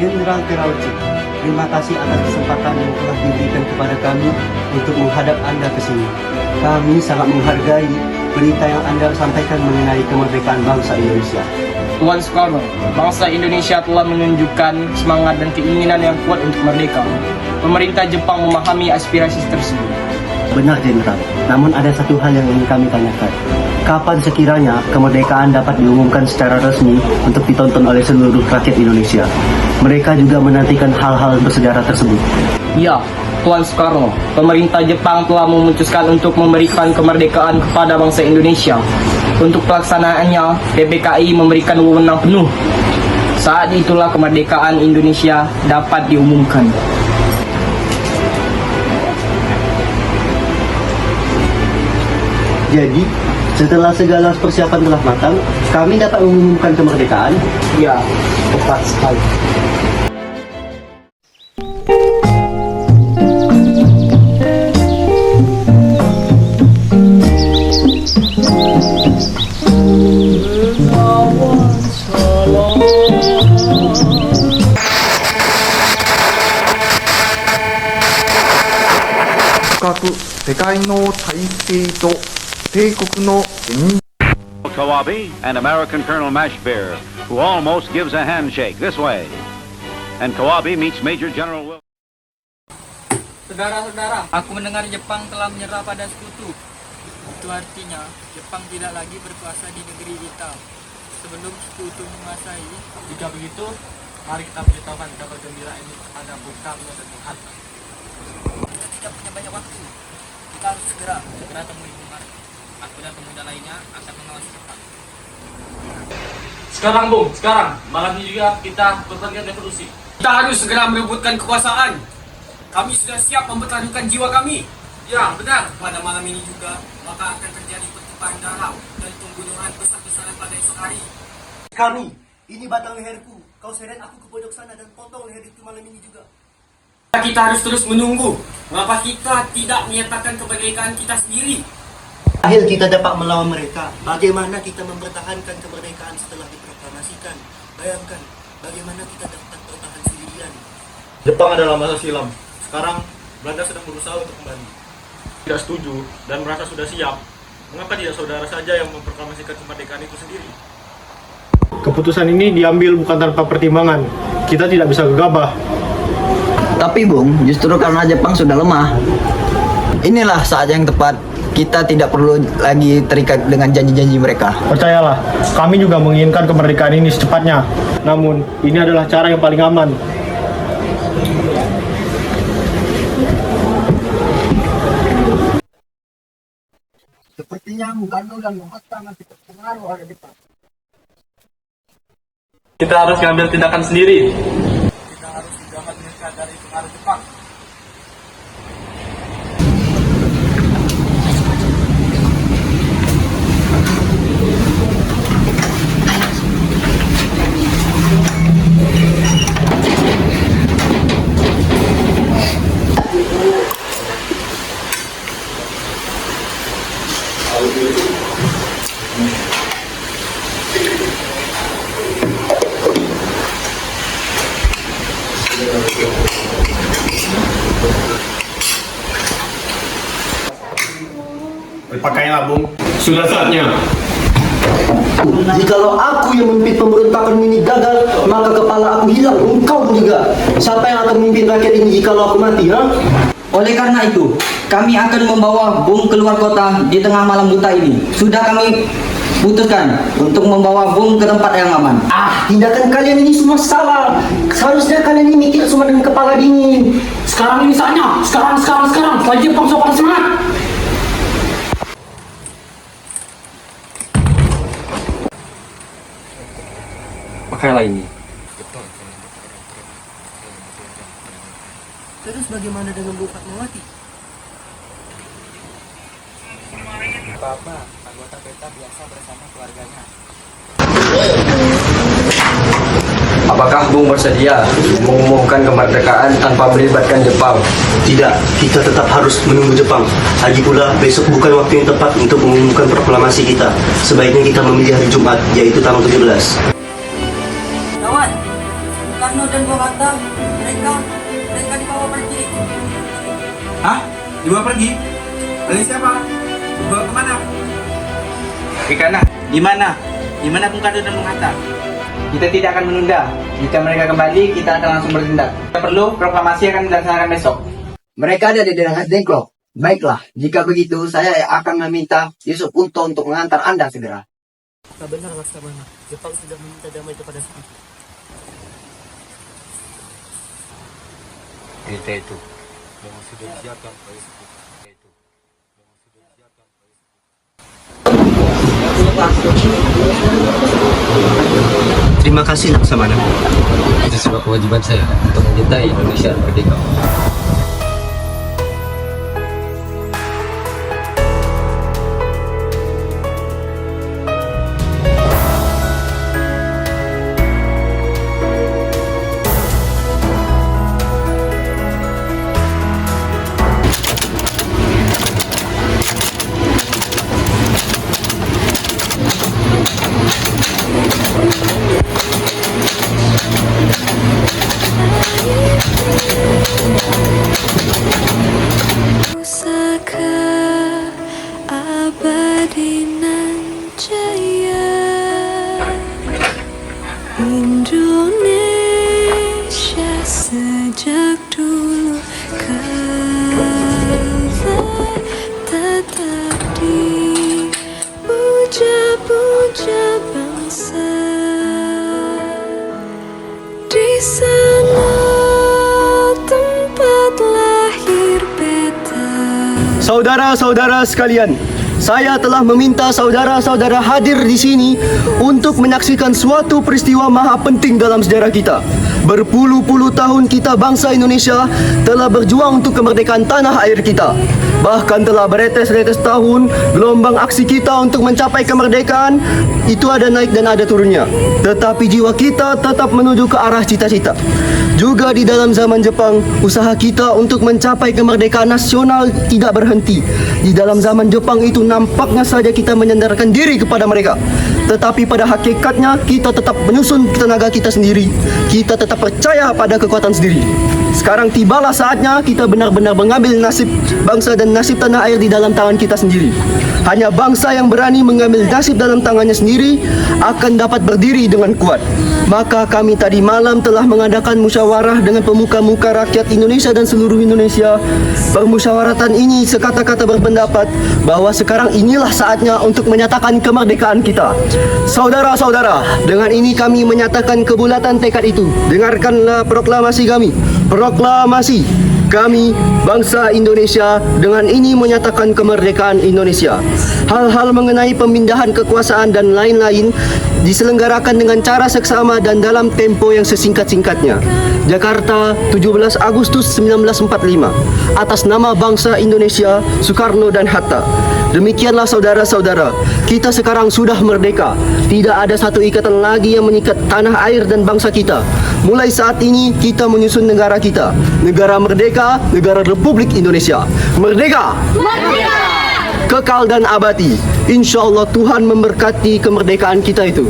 Jenderal Terauchi, terima kasih atas kesempatan yang telah diberikan kepada kami untuk menghadap Anda ke sini. Kami sangat menghargai berita yang Anda sampaikan mengenai kemerdekaan bangsa Indonesia. Tuan Soekarno, bangsa Indonesia telah menunjukkan semangat dan keinginan yang kuat untuk merdeka. Pemerintah Jepang memahami aspirasi tersebut. Benar, Jenderal. Namun ada satu hal yang ingin kami tanyakan. Kapan sekiranya kemerdekaan dapat diumumkan secara resmi untuk ditonton oleh seluruh rakyat Indonesia? Mereka juga menantikan hal-hal bersejarah tersebut. Ya, Tuan Soekarno, pemerintah Jepang telah memutuskan untuk memberikan kemerdekaan kepada bangsa Indonesia. Untuk pelaksanaannya, PPKI memberikan wewenang penuh. Saat itulah kemerdekaan Indonesia dapat diumumkan. Jadi, setelah segala persiapan telah matang, kami dapat mengumumkan kemerdekaan. Ya, tepat sekali. Kawabe and American Colonel Mashbear, who almost gives a handshake this way. And Kawabe meets Major General Will. Saudara-saudara, aku mendengar Jepang telah menyerah pada sekutu. Itu artinya Jepang tidak lagi berkuasa di negeri kita sebelum sekutu menguasai. Jika begitu, mari kita beritahukan kabar gembira ini kepada Bung Karno dan Bung Hatta. Kita tidak punya banyak waktu. Kita harus segera temui Bung Karno. Aku dan pemuda lainnya akan mengawasi Jepang. Sekarang Bung, sekarang malam ini juga kita berpergian revolusi. Kita harus segera merebutkan kekuasaan. Kami sudah siap mempertaruhkan jiwa kami. Ya, benar. Pada malam ini juga, maka akan terjadi pertumpahan darah dan pembunuhan besar-besaran pada esok hari. Kami, ini batang leherku. Kau seret aku ke pojok sana dan potong leher itu malam ini juga. Kita harus terus menunggu. Mengapa kita tidak menyatakan kemerdekaan kita sendiri? Akhir kita dapat melawan mereka. Bagaimana kita mempertahankan kemerdekaan setelah diproklamasikan? Bayangkan, bagaimana kita dapat bertahan sendirian. Jepang adalah masa silam. Sekarang Belanda sedang berusaha untuk kembali. Tidak setuju dan merasa sudah siap. Mengapa tidak saudara saja yang memproklamasikan kemerdekaan itu sendiri? Keputusan ini diambil bukan tanpa pertimbangan. Kita tidak bisa gegabah. Tapi Bung, justru karena Jepang sudah lemah. Inilah saat yang tepat. Kita tidak perlu lagi terikat dengan janji-janji mereka. Percayalah, kami juga menginginkan kemerdekaan ini secepatnya. Namun, ini adalah cara yang paling aman. Sepertinya Bung dan Bung Hatta masih terpengaruh oleh Jepang. Kita harus mengambil tindakan sendiri. Kita harus menjaga mereka dari pengaruh Jepang. Pakailah, Bung. Sudah saatnya. Jikalau aku yang memimpin pemberontakan ini gagal, maka kepala aku hilang. Engkau juga. Siapa yang akan memimpin rakyat ini jikalau aku mati, ha? Oleh karena itu, kami akan membawa Bung keluar kota di tengah malam buta ini. Sudah kami putuskan untuk membawa Bung ke tempat yang aman. Tindakan kalian ini semua salah. Seharusnya kalian ini mikir semua dengan kepala dingin. Sekarang ini saatnya. Sekarang. Supaya Jepang sopan semangat. Pakailah ini. Terus bagaimana dengan Bu Fatmawati? Bapak, anggota peta biasa bersama keluarganya. Apakah Bung bersedia mengumumkan kemerdekaan tanpa melibatkan Jepang? Tidak, kita tetap harus menunggu Jepang. Lagi pula, besok bukan waktu yang tepat untuk mengumumkan proklamasi kita. Sebaiknya kita memilih hari Jumat, yaitu tanggal 17. Kawan, Bung Karno dan Bung Hatta Dibawa pergi? Oleh siapa? Dibawa kemana? Kekana, di mana? Di mana Bung Karno dan Bung Hatta? Kita tidak akan menunda. Jika mereka kembali, kita akan langsung bertindak. Jika perlu, proklamasi akan dilaksanakan besok. Mereka ada di Dengas Dengklok. Baiklah, jika begitu saya akan meminta Yusuf Unto untuk mengantar Anda segera. Benar Laksamana, Jepang sudah meminta damai kepada kita. Kita itu memang sudah disiapkan oleh suku. Kita itu memang sudah disiapkan oleh suku. Terima kasih Laksamana. Itu sebuah kewajiban saya untuk mencintai Indonesia merdeka. Pusaka abadi nan jaya Indonesia sejak dulu kala tetap dipuja-puja bangsa di sana tempat lahir beta. Saudara-saudara sekalian, saya telah meminta saudara-saudara hadir di sini untuk menyaksikan suatu peristiwa maha penting dalam sejarah kita. Berpuluh-puluh tahun kita bangsa Indonesia telah berjuang untuk kemerdekaan tanah air kita. Bahkan telah beretes-retes tahun gelombang aksi kita untuk mencapai kemerdekaan itu ada naik dan ada turunnya. Tetapi jiwa kita tetap menuju ke arah cita-cita. Juga di dalam zaman Jepang, usaha kita untuk mencapai kemerdekaan nasional tidak berhenti. Di dalam zaman Jepang itu nampaknya saja kita menyandarkan diri kepada mereka. Tetapi pada hakikatnya kita tetap menyusun tenaga kita sendiri. Kita tetap percaya pada kekuatan sendiri. Sekarang tibalah saatnya kita benar-benar mengambil nasib bangsa dan nasib tanah air di dalam tangan kita sendiri. Hanya bangsa yang berani mengambil nasib dalam tangannya sendiri akan dapat berdiri dengan kuat. Maka kami tadi malam telah mengadakan musyawarah dengan pemuka-muka rakyat Indonesia dan seluruh Indonesia. Permusyawaratan ini sekata-kata berpendapat bahwa sekarang inilah saatnya untuk menyatakan kemerdekaan kita. Saudara-saudara, dengan ini kami menyatakan kebulatan tekad itu. Dengarkanlah proklamasi kami. Proklamasi kami, bangsa Indonesia, dengan ini menyatakan kemerdekaan Indonesia. Hal-hal mengenai pemindahan kekuasaan dan lain-lain diselenggarakan dengan cara seksama dan dalam tempo yang sesingkat-singkatnya. Jakarta, 17 Agustus 1945. Atas nama bangsa Indonesia, Soekarno dan Hatta. Demikianlah saudara-saudara, kita sekarang sudah merdeka. Tidak ada satu ikatan lagi yang mengikat tanah air dan bangsa kita. Mulai saat ini kita menyusun negara kita. Negara merdeka, negara Republik Indonesia. Merdeka! Merdeka! Kekal dan abadi. Insya Allah Tuhan memberkati kemerdekaan kita itu.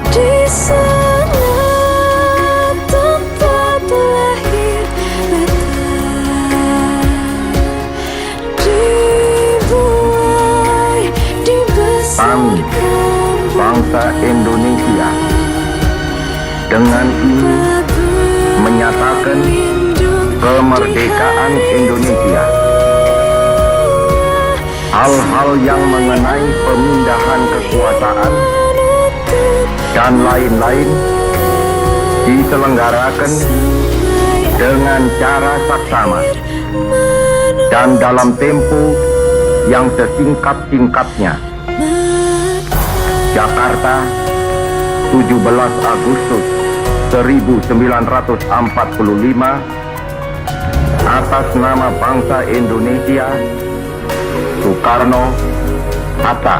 Di sana tempat lahir beta, dibuai, dibesarkan Bangsa Indonesia dengan ini menyatakan kemerdekaan Indonesia. Hal-hal yang mengenai pemindahan kekuasaan dan lain-lain diselenggarakan dengan cara saksama dan dalam tempo yang sesingkat-singkatnya. Jakarta, 17 Agustus 1945, atas nama bangsa Indonesia, Soekarno, Hatta.